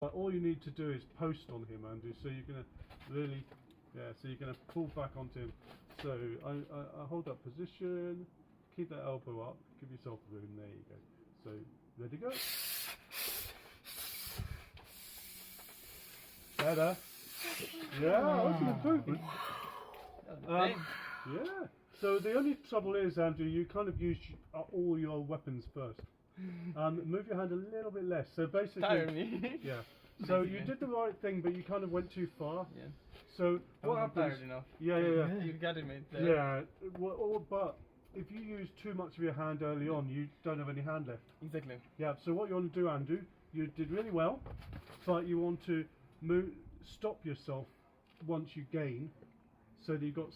But all you need to do is post on him, Andrew. So you're gonna really, yeah. So you're gonna pull back onto him. So I hold that position. Keep that elbow up. Give yourself room. There you go. So ready, go. Better. Yeah, that's an improvement. Yeah. So the only trouble is, Andrew, you kind of use all your weapons first. Move your hand a little bit less. So basically, Tire me. yeah. So you did the right thing, but you kind of went too far. Yeah. So what happens? Tired enough. Yeah. You got it, mate. Yeah. But if you use too much of your hand early on, you don't have any hand left. Exactly. Yeah. So what you want to do, Andrew, you did really well, but you want to stop yourself once you gain, so that you've got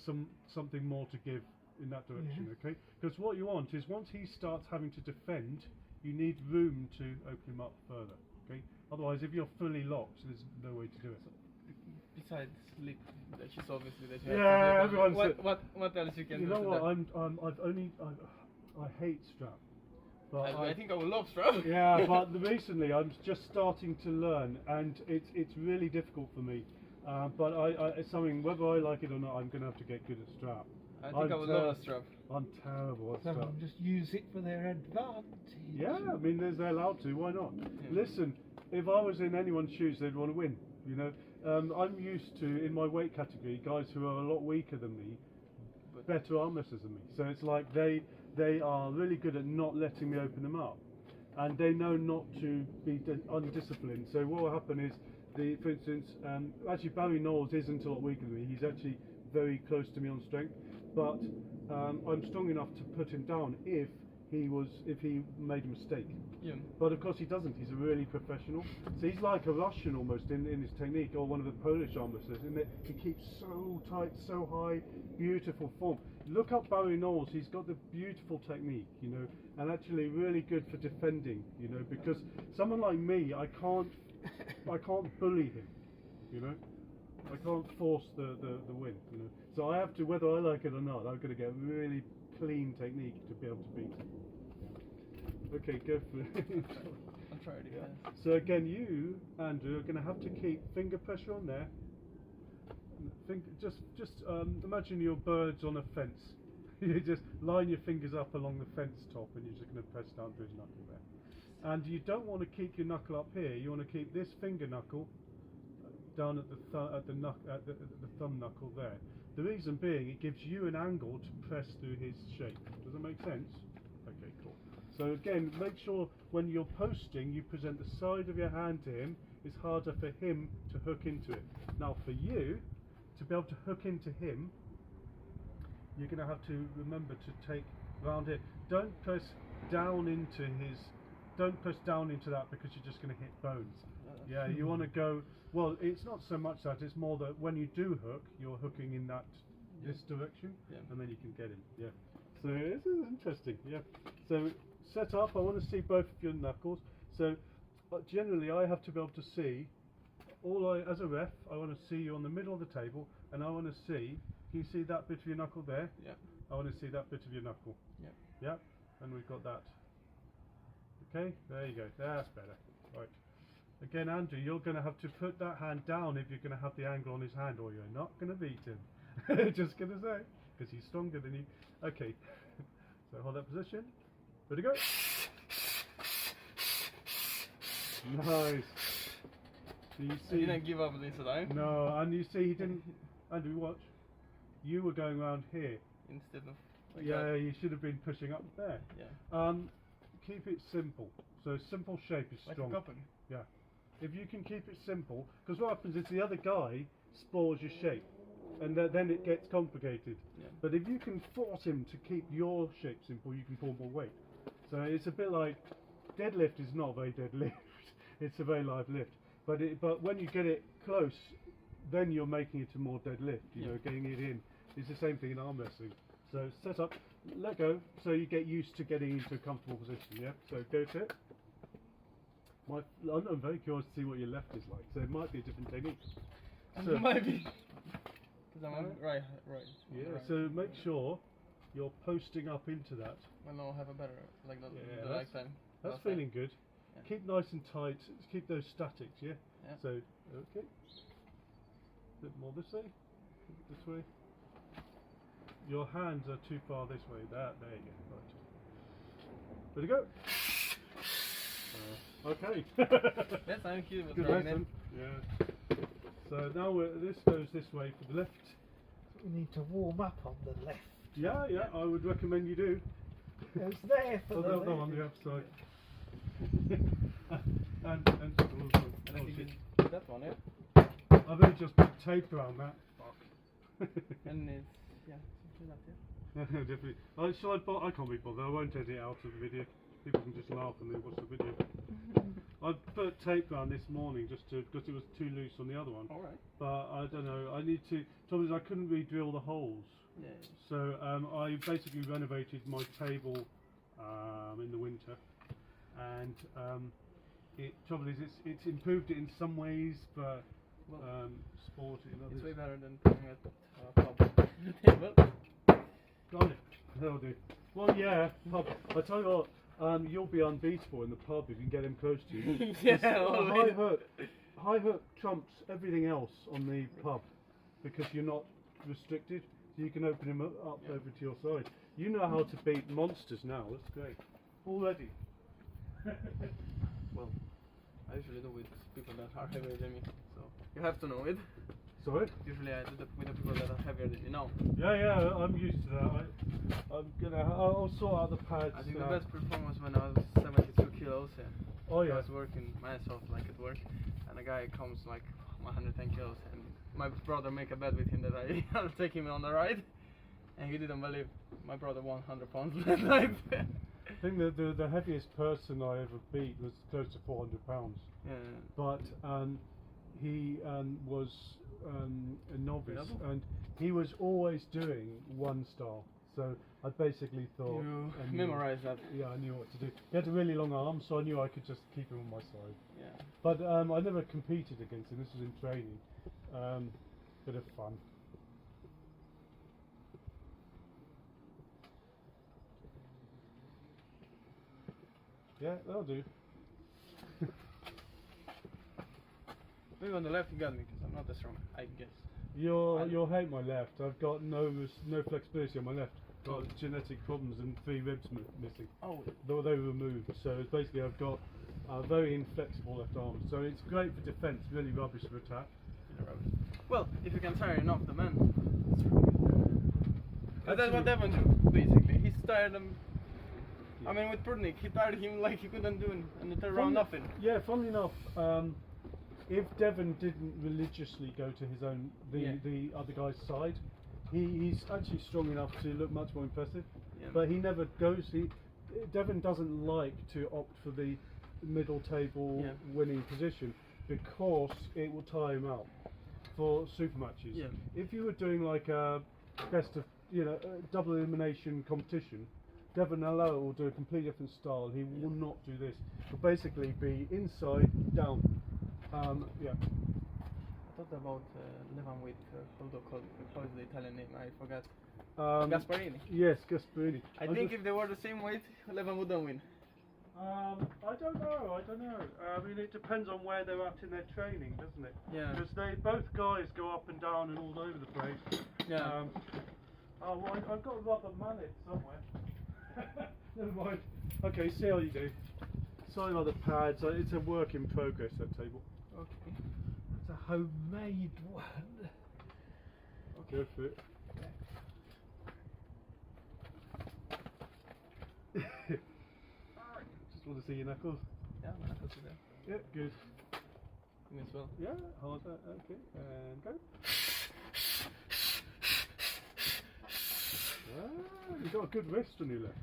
something more to give in that direction. Okay. Because what you want is once he starts having to defend, you need room to open him up further. Okay. Otherwise, if you're fully locked, there's no way to do it. Besides sleep, which is obviously that you yeah, have to everyone's. What else you can do? You know what? That? I hate strap. But I think I will love strap. Yeah, but recently I'm just starting to learn, and it's really difficult for me. But it's something, whether I like it or not, I'm going to have to get good at strap. I think I would love a strap. I'm terrible at strap. Some just use it for their advantage. Yeah, I mean, they're allowed to. Why not? Yeah. Listen, if I was in anyone's shoes, they'd want to win. You know, I'm used to, in my weight category, guys who are a lot weaker than me, better arm wrestlers than me. So it's like they are really good at not letting me open them up, and they know not to be undisciplined. So what will happen is, for instance, actually Barry Knowles isn't a lot weaker than me. He's actually very close to me on strength, but I'm strong enough to put him down if he made a mistake. Yeah. But of course he doesn't. He's a really professional. So he's like a Russian almost in his technique, or one of the Polish arm wrestlers, in that he keeps so tight, so high, beautiful form. Look up Barry Knowles. He's got the beautiful technique, you know, and actually really good for defending, you know, because someone like me, I can't bully him, you know. I can't force the win, you know. So I have to, whether I like it or not, I'm going to get really clean technique to be able to beat him. Okay, go for it. I'll try it again. So again, you, Andrew, are going to have to keep finger pressure on there. Just imagine your birds on a fence. You just line your fingers up along the fence top, and you're just going to press down to his knuckle there. And you don't want to keep your knuckle up here. You want to keep this finger knuckle down at the thumb knuckle there. The reason being, it gives you an angle to press through his shape. Does that make sense? Okay, cool. So again, make sure when you're posting, you present the side of your hand to him. It's harder for him to hook into it. Now for you, to be able to hook into him, you're going to have to remember to take round here. Don't press down into that, because you're just going to hit bones. Yeah, you want to go, well, it's not so much that, it's more that when you do hook, you're hooking in this direction, and then you can get him. Yeah. So this is interesting. Yeah. So set up, I want to see both of your knuckles. So generally I have to be able to see, as a ref, I want to see you on the middle of the table, and I want to see, can you see that bit of your knuckle there? Yeah. I want to see that bit of your knuckle. Yeah. Yeah, and we've got that. Okay, there you go, that's better. Right. Again, Andrew, you're going to have to put that hand down if you're going to have the angle on his hand, or you're not going to beat him. Just going to say, because he's stronger than you. Okay, so hold that position. Ready, go. Nice. So you see, I didn't give up this time. No, and you see he didn't. Andrew, watch. You were going around here. Instead of... You should have been pushing up there. Yeah. Keep it simple. So simple shape is strong. Like a cupping. Yeah. If you can keep it simple, because what happens is the other guy spoils your shape, and then it gets complicated. Yeah. But if you can force him to keep your shape simple, you can pull more weight. So it's a bit like deadlift is not a very deadlift. It's a very live lift. But when you get it close, then you're making it a more deadlift. You know, getting it in. It's the same thing in arm wrestling. So set up, let go, so you get used to getting into a comfortable position. Yeah. So go to it. I'm very curious to see what your left is like. So it might be a different technique. So, might be. Because I'm right. Yeah. Right. So make sure you're posting up into that. Well, I'll have a better That's feeling good. Yeah. Keep nice and tight. Keep those statics. Yeah. Yeah. So, okay. Bit more this way. This way. Your hands are too far this way. There you go. Right. Ready to go? Okay. Yes, I'm cute. Good lesson. Yeah. So now this goes this way for the left. We need to warm up on the left. Yeah, I would recommend you do. It's there for the left. On the upside. and And I think it's that one, yeah. I've only just put tape around that. Fuck. And it's, yeah, something like that. Definitely. I can't be bothered. I won't edit it out of the video. People can just laugh when they watch the video. I put tape around this morning just because it was too loose on the other one. Alright. But I don't know. I need to. Trouble is, I couldn't re-drill the holes. Yeah. So I basically renovated my table in the winter, and trouble is it's improved it in some ways, but Well, sport it in others. it's way better than putting a pub table. Got it. That'll do. Well, yeah, pub. I tell you what, you'll be unbeatable in the pub if you can get him close to you. Yeah, High hook trumps everything else on the pub because you're not restricted, so you can open him up over to your side. You know how to beat monsters now. That's great. Already. Well, I usually do with people that are heavier than me, so you have to know it. Sorry? Usually I do that with the people that are heavier than me now. Yeah, I'm used to that. I'll sort out the pads. I think the best performance when I was 72 kilos. Yeah. Oh yeah. I was working myself like at work, and a guy comes like 110 kilos, and my brother make a bet with him that I'll take him on the ride, and he didn't believe my brother won 100 pounds that night. I think the heaviest person I ever beat was close to 400 pounds. Yeah. But he was a novice, Double? and he was always doing one style. So I basically thought. You I knew- memorize that. Yeah, I knew what to do. He had a really long arm, so I knew I could just keep him on my side. Yeah. But I never competed against him. This was in training. Bit of fun. Yeah, that'll do. Maybe on the left you got me because I'm not as strong, I guess. You'll hate my left. I've got no flexibility on my left. Got genetic problems and 3 ribs missing. Oh. They were removed. So it's basically I've got a very inflexible left arm. So it's great for defence, really rubbish for attack. Well, if you can tire enough the man, it's really good. But that's what Devon do, basically. He's tired him. I mean, with Purnik, he tired him like he couldn't do and turn around nothing. Yeah, funnily enough, if Devon didn't religiously go to his own, the other guy's side, he's actually strong enough to look much more impressive. Yeah. But he never goes. Devon doesn't like to opt for the middle table winning position because it will tire him out for super matches. Yeah. If you were doing like a best of, double elimination competition, Devon Allo will do a completely different style. He will not do this. He'll basically be inside, down. Yeah. I thought about Levan with, what is the Italian name? I forgot. Gasparini. Yes, Gasparini. I think if they were the same weight, Levan wouldn't win. I don't know. I mean, it depends on where they're at in their training, doesn't it? Yeah. Because both guys go up and down and all over the place. Yeah. I've got a rubber mallet somewhere. Never mind. Okay, see how you do. Sorry about the pads. It's a work in progress, that table. Okay. It's a homemade one. Go for it. Just want to see your knuckles. Yeah, man, I see that. Yeah, good. Me as well. Yeah, hold that. Okay, and go. You've got a good wrist on your left.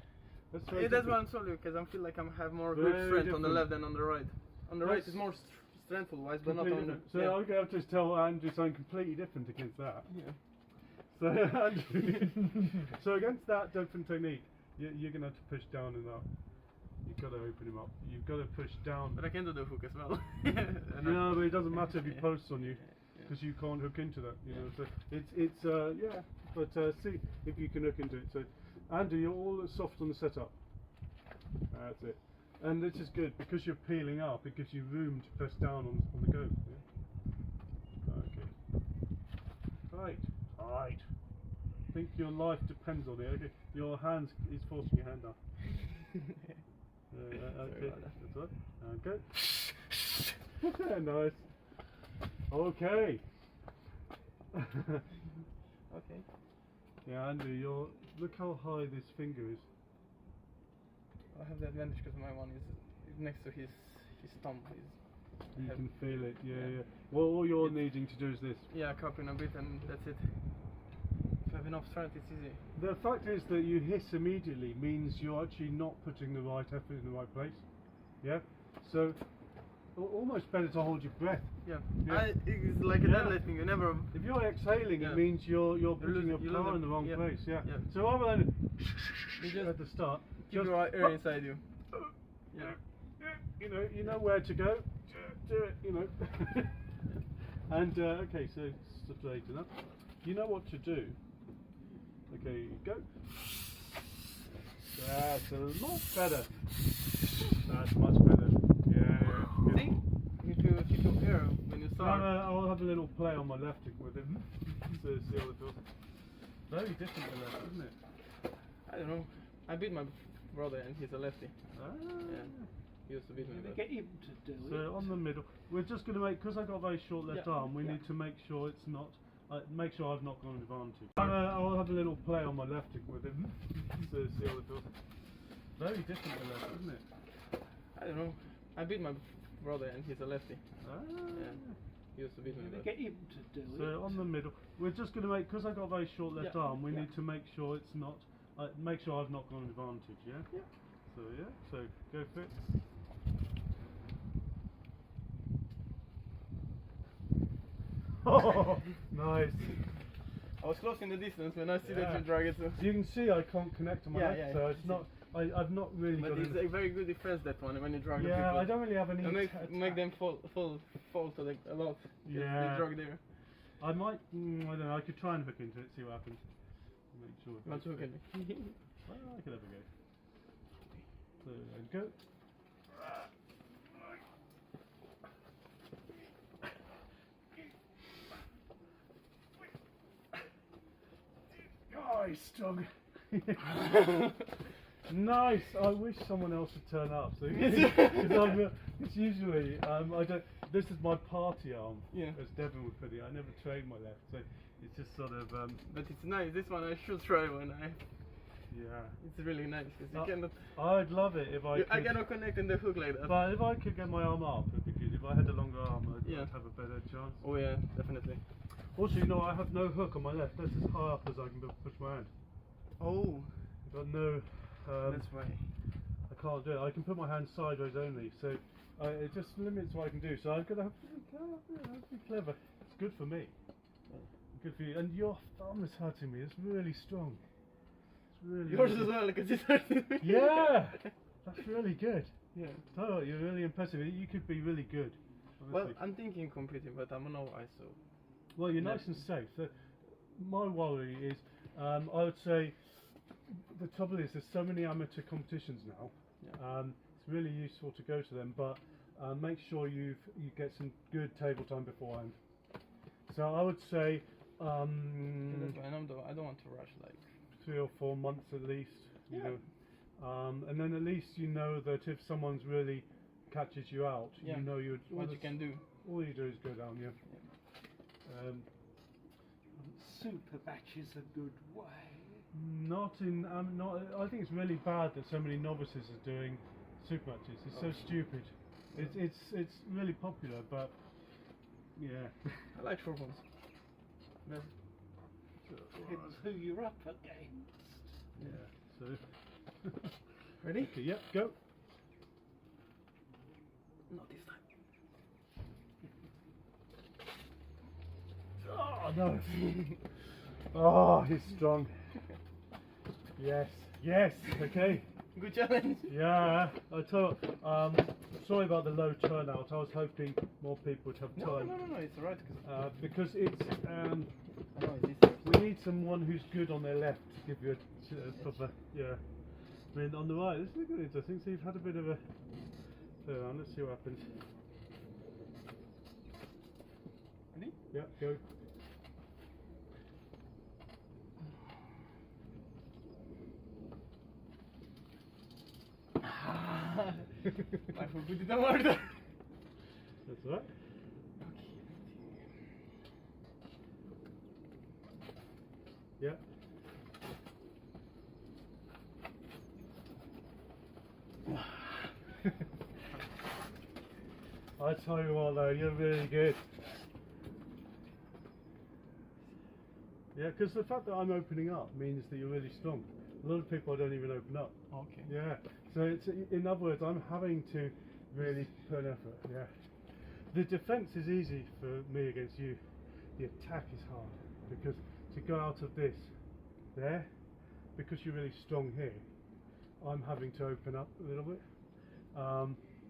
That's very That's different. what I'm telling you, because I feel like I have more grip Very strength on the different. left than on the right. On the right Yes. is more strengthful wise, but not Completely on the. different. So I'm going to have to tell Andrew something completely different against that. Yeah. So Andrew, so against that different technique, you're going to have to push down and up. You've got to open him up. You've got to push down. But I can do the hook as well. No, but it doesn't matter if he Yeah. posts on you, Yeah. because you can't hook into that. You know, so it's yeah. But see if you can hook into it. So Andrew, you're all soft on the setup. That's it. And this is good because you're peeling up. It gives you room to press down on the go. Yeah? Right. I think your life depends on it. Okay. Your hands, he's forcing your hand down. Sorry Okay, about that. that's right. Okay. Nice. Okay. Okay. Yeah, Andrew, look how high this finger is. I have the advantage because my one is next to his thumb. You have- can feel it, yeah, yeah. yeah. Well, all you're It's- needing to do is this. Yeah, cupping a bit and that's it. If I have enough strength, it's easy. The fact is that you hiss immediately means you're actually not putting the right effort in the right place. Yeah? So, almost better to hold your breath. Yeah. Yeah. It's like a Yeah. deadlifting. You never. If you're exhaling, Yeah. it means you're putting losing- your you're power losing- in the wrong yeah. place. Yeah. Yeah. So rather than You just at the start, keep just your air inside you. Yeah. you know where to go. Do it, you know. And okay, so straight enough. You know what to do. Okay, go. That's a lot better. That's much better. Yeah. Good. See? If you keep your air when you start. I'll have a little play on my left with him. So see how it feels. Very different to left, isn't it? I don't know. I beat my brother and he's a lefty. Ah. Yeah. He used to beat me. Gonna but- get him to do it. So on the middle, we're just going to make, because I've got a very short left Yeah, arm, we yeah. need to make sure it's not, make sure I've not got an advantage. I'll have a little play on my left with him. So see how it feels. Very different to left, isn't it? I don't know. I beat my brother and he's a lefty. Ah. Yeah. He used to beat me. Gonna but- get him to do it. So on the middle, we're just going to make, because I've got a very short left Yeah, arm, we yeah. need to make sure it's not, make sure I've not got an advantage, yeah? Yeah. So yeah, so go for it. Oh, nice. I was close in the distance when I see that Yeah. you drag it. So. You can see I can't connect to my Yeah, left, yeah, so I it's see. not. I've not really But got. it's a very good defense that one when you drag the Yeah, people. I don't really have any. And make attack. them fall to the, a lot. 'Cause Yeah. They drag there. I might. I don't know. I could try and hook into it, see what happens. Make sure. it Not goes hook through. it. Well, I could have a go. So go. Oh, he's strong. Nice. I wish someone else would turn up. So, because it's usually I don't. This is my party arm. Yeah. As Devon would put it. I never train my left, so it's just sort of. But it's nice. This one I should try when I. Yeah. It's really nice because you Uh, cannot. I'd love it if I. I could, cannot connect in the hook like that. But if I could get my arm up, it'd be good. If I had a longer arm, I'd have a better chance. Oh yeah, definitely. Also, you know, I have no hook on my left. That's as high up as I can push my hand. Oh, I've got no. that's why. I can't do it. I can put my hand sideways only, so it just limits what I can do. So I've got to have to be clever. It's good for me. Good for you. And your thumb is hurting me. It's really strong. It's really. Yours really as good. well because it's hurting me. Yeah, that's really good. Yeah. Oh, you're really impressive. You could be really good. Well, honestly. I'm thinking competing, but I'm no ISO. Well, you're No. nice and safe. So my worry is, I would say, the trouble is there's so many amateur competitions now. Yeah. It's really useful to go to them, but make sure you get some good table time beforehand. So I would say That's fine. I don't want to rush like. 3 or 4 months at least. You Yeah. know, and then at least you know that if someone's really catches you out, Yeah. you know What you can do. All you do is go down, yeah. Super batch is a good way. Not in, not. I think it's really bad that so many novices are doing super matches. It's so stupid. It's really popular, but yeah. I like short ones. That's, Depends who you're up against. Yeah. So. ready? Okay, yep. Go. Not this time. Oh no. Oh, he's strong. Yes. Yes. Okay. Good challenge. Yeah. I told. Sorry about the low turnout. I was hoping more people would have No, time. it's alright. Because it's. I know it's easy. We need someone who's good on their left to give you a proper, yeah. I mean, on the right, this is good interesting. So you've had a bit of a play around. Let's see what happens. Ready? Yeah, go. I forgot the order. That's all right. Yeah. I tell you what though, you're really good. Yeah, because the fact that I'm opening up means that you're really strong. A lot of people don't even open up. Okay. Yeah. So it's, in other words, I'm having to really put an effort. Yeah. The defense is easy for me against you. The attack is hard because to go out of this there, because you're really strong here, I'm having to open up a little bit.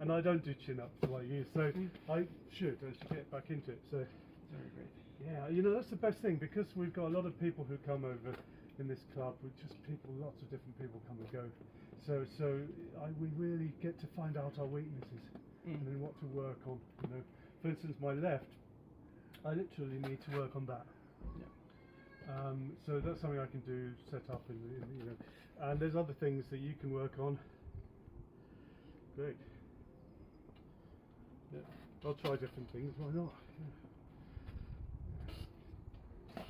And I don't do chin ups like you, so I should get back into it. So Very great. yeah, you know, that's the best thing because we've got a lot of people who come over in this club with just people, lots of different people come and go. So we really get to find out our weaknesses and then what to work on. You know, for instance, my left, I literally need to work on that. Yeah. So that's something I can do, set up, you know, and there's other things that you can work on. Great. Yeah, I'll try different things. Why not? Yeah.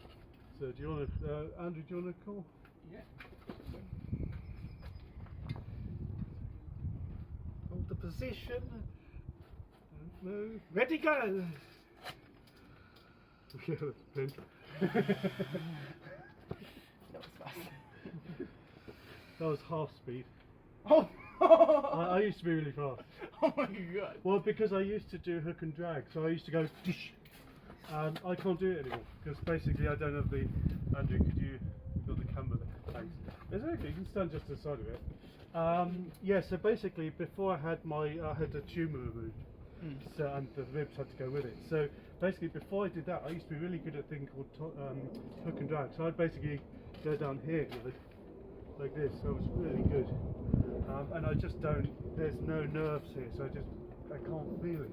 So do you want to, Andrew? Do you want to call? Yeah. Hold the position. Move. Ready, go. Yeah, that's been. That was fast. That was half speed. Oh! I used to be really fast. Oh my god. Well, because I used to do hook and drag, so I used to go. And I can't do it anymore because basically I don't have the. Andrew, could you got the camera there? Thanks. It's okay. You can stand just to the side of it. Yeah. So basically, before I had a tumour removed, so and the ribs had to go with it. So basically, before I did that, I used to be really good at a thing called hook and drag. So I'd basically go down here like this. So it was really good. And I just don't. There's no nerves here, so I can't feel it.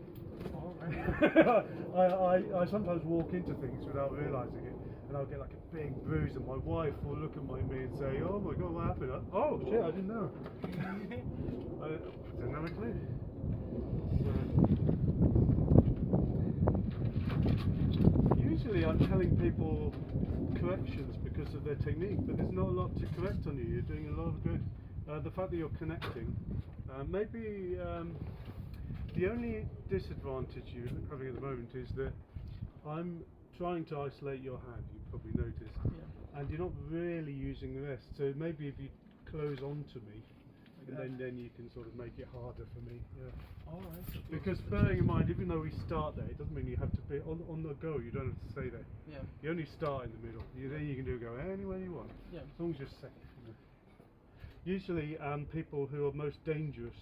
I sometimes walk into things without realising it, and I'll get like a big bruise, and my wife will look at me and say, "Oh my God, what happened?" Oh shit, I didn't know. I didn't have a clue. Usually, I'm telling people corrections because of their technique, but there's not a lot to correct on you. You're doing a lot of good. The fact that you're connecting, maybe. The only disadvantage you're having at the moment is that I'm trying to isolate your hand, you probably noticed, and you're not really using the rest, so maybe if you close onto me, and then you can sort of make it harder for me. Yeah. Alright. Because bearing in mind, even though we start there, it doesn't mean you have to be on the go, you don't have to stay there. Yeah. You only start in the middle, then you can go anywhere you want, Yeah. as long as you're safe. You know. Usually people who are most dangerous,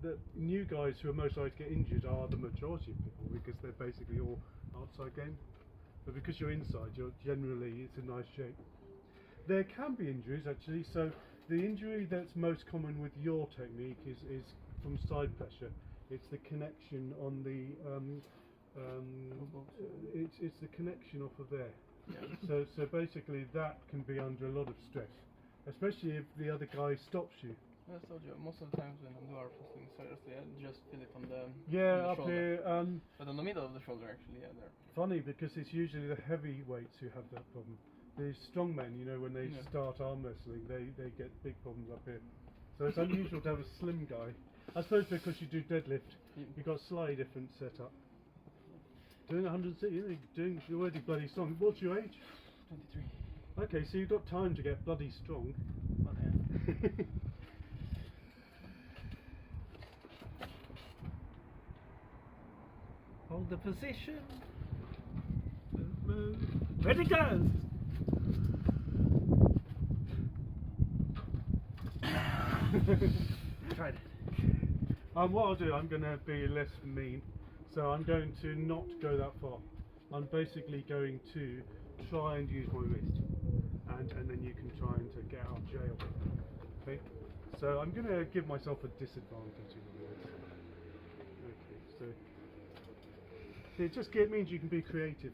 the new guys who are most likely to get injured are the majority of people because they're basically all outside game. But because you're inside, you're generally, it's in nice shape. There can be injuries actually, so the injury that's most common with your technique is from side pressure. It's the connection on the, it's the connection off of there. Yeah. So basically that can be under a lot of stress, especially if the other guy stops you. I told you, most of the times when I do arm wrestling, seriously, I just feel it on the up shoulder. here. But on the middle of the shoulder, actually, yeah, there. Funny because it's usually the heavyweights who have that problem. The strong men, you know, when they start arm wrestling, they get big problems up here. So it's unusual to have a slim guy. I suppose because you do deadlift, you've got a slightly different setup. Doing 160, you're already bloody strong. What's your age? 23. Okay, so you've got time to get bloody strong. But yeah. Hold the position. Move. Ready, go. Try it. What I'll do, I'm going to be less mean, so I'm going to not go that far. I'm basically going to try and use my wrist, and then you can try and to get out of jail. Okay, so I'm going to give myself a disadvantage in other words. Okay, so it means you can be creative.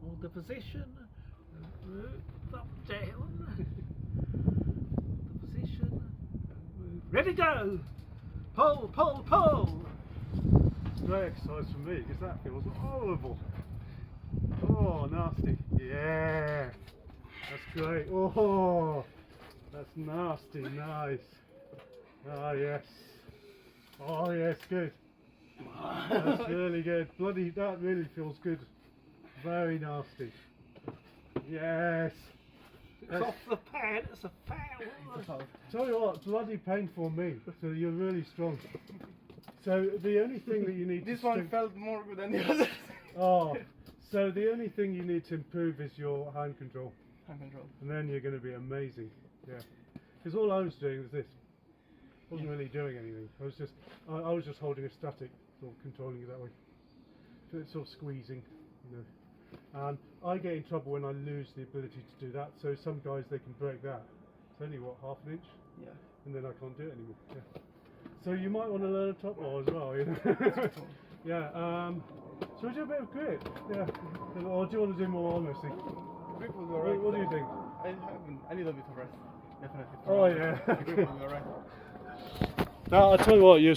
Hold the position. Move up, down. Ready, go! Pull, pull, pull! It's great exercise for me because that feels horrible. Oh, nasty. Yeah. That's great. Oh, that's nasty. Nice. Ah, yes. Oh, yes, good. That's really good. Bloody, that really feels good. Very nasty. Yes. It's off the pad, it's a foul. Tell you what, bloody painful me. So you're really strong. So the only thing that you need This to one felt more good than the others. Oh, so the only thing you need to improve is your hand control, Hand control. and then you're going to be amazing. Yeah, because all I was doing was this. Wasn't really doing anything. I was just holding a static, sort of controlling it that way. So it's sort of squeezing, you know. And I get in trouble when I lose the ability to do that. So some guys, they can break that. It's only what, half an inch, Yeah. and then I can't do it anymore. Yeah. So you might want to learn a top roll as well. You know? Yeah. So we do a bit of grip. Yeah. Or do you want to do more honestly? Grip will be alright. What do you think? I need a bit of rest. Definitely. Oh yeah. Grip will be alright. Now I'll tell you what, you're